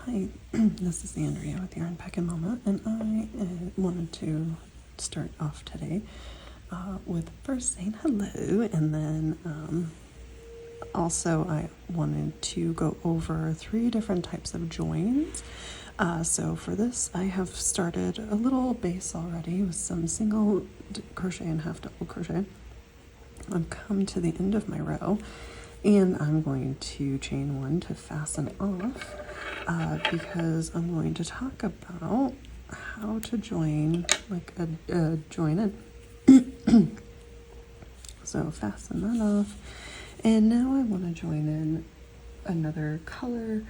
Hi, this is Andrea with Yarn Peckin' Mama, and I wanted to start off today with first saying hello, and then also I wanted to go over 3 different types of joins. So for this, I have started a little base already with some single crochet and half double crochet. I've come to the end of my row, and I'm going to chain 1 to fasten off because I'm going to talk about how to join like a join in. So fasten that off, and now I want to join in another color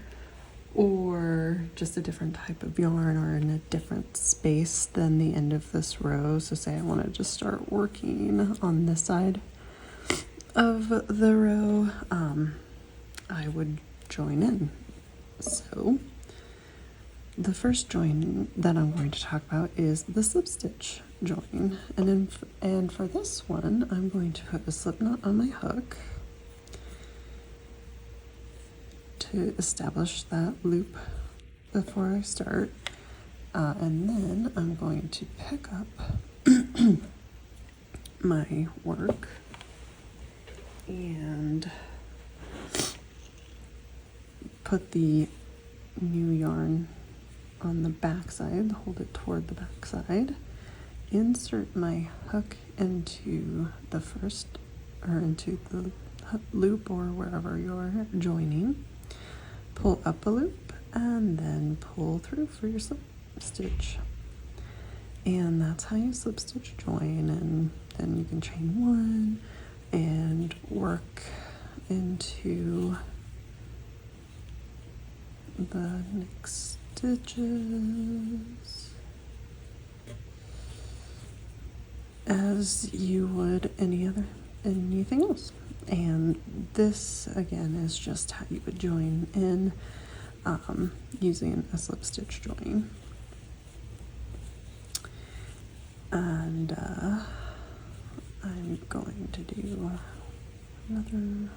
or just a different type of yarn or in a different space than the end of this row. So say I want to just start working on this side of the row, I would join in. So the first join that I'm going to talk about is the slip stitch join, and for this one I'm going to put a slip knot on my hook to establish that loop before I start, and then I'm going to pick up my work and put the new yarn on the back side, hold it toward the back side, insert my hook into the first, or into the loop or wherever you're joining, pull up a loop, and then pull through for your slip stitch. And that's how you slip stitch join, and then you can chain 1 and work into the next stitches as you would anything else. And this again is just how you would join in using a slip stitch join. And I'm going to do another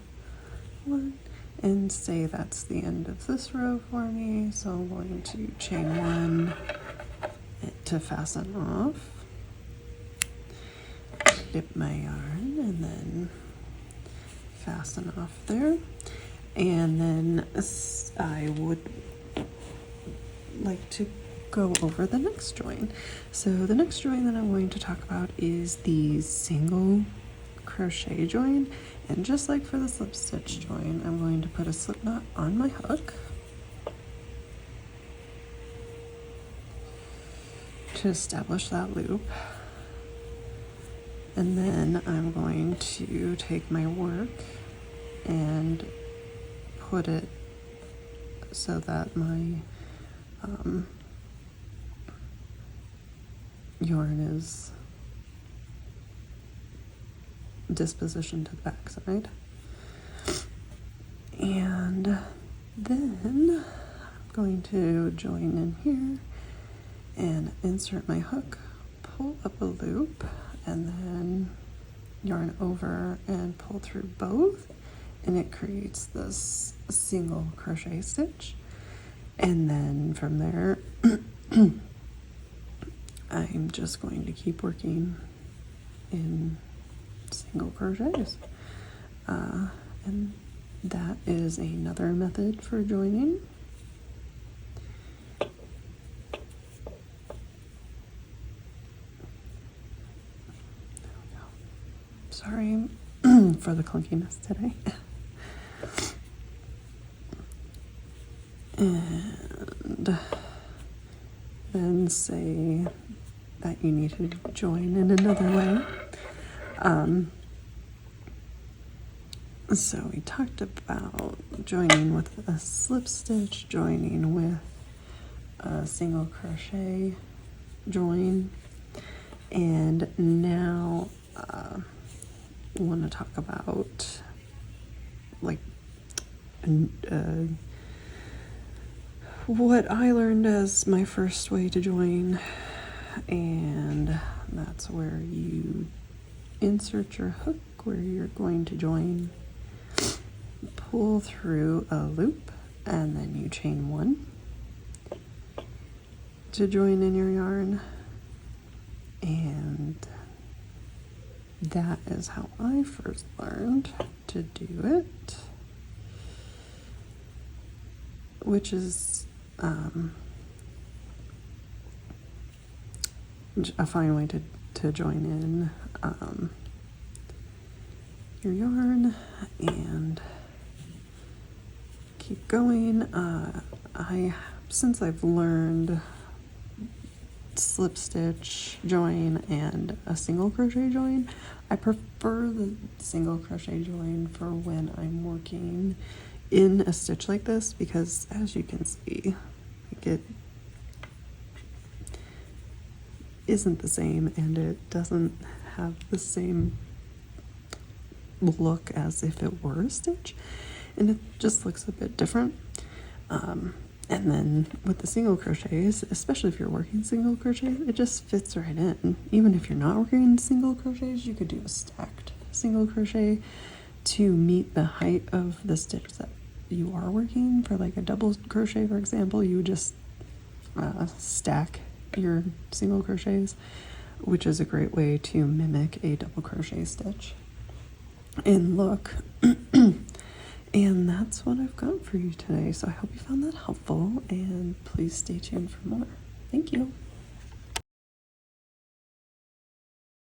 one and say that's the end of this row for me. So I'm going to chain 1 to fasten off, dip my yarn, and then fasten off there. And then I would like to go over the next join. So the next join that I'm going to talk about is the single crochet join, and just like for the slip stitch join, I'm going to put a slip knot on my hook to establish that loop, and then I'm going to take my work and put it so that my yarn is dispositioned to the back side. And then I'm going to join in here and insert my hook, pull up a loop, and then yarn over and pull through both, and it creates this single crochet stitch. And then from there I'm just going to keep working in single crochets, and that is another method for joining. Sorry for the clunkiness today. And then say that you need to join in another way. So we talked about joining with a slip stitch, joining with a single crochet join, and now I want to talk about like what I learned as my first way to join, and that's where you insert your hook where you're going to join, pull through a loop, and then you chain 1, to join in your yarn, and that is how I first learned to do it, which is a fine way to join in your yarn and keep going. Since I've learned slip stitch join and a single crochet join, I prefer the single crochet join for when I'm working in a stitch like this, because as you can see, like, it isn't the same and it doesn't have the same look as if it were a stitch, and it just looks a bit different. And then with the single crochets, especially if you're working single crochet, it just fits right in. Even if you're not working single crochets, you could do a stacked single crochet to meet the height of the stitch that you are working. For like a double crochet, for example, you would just stack your single crochets, which is a great way to mimic a double crochet stitch and look. And that's what I've got for you today. So I hope you found that helpful, and please stay tuned for more. Thank you.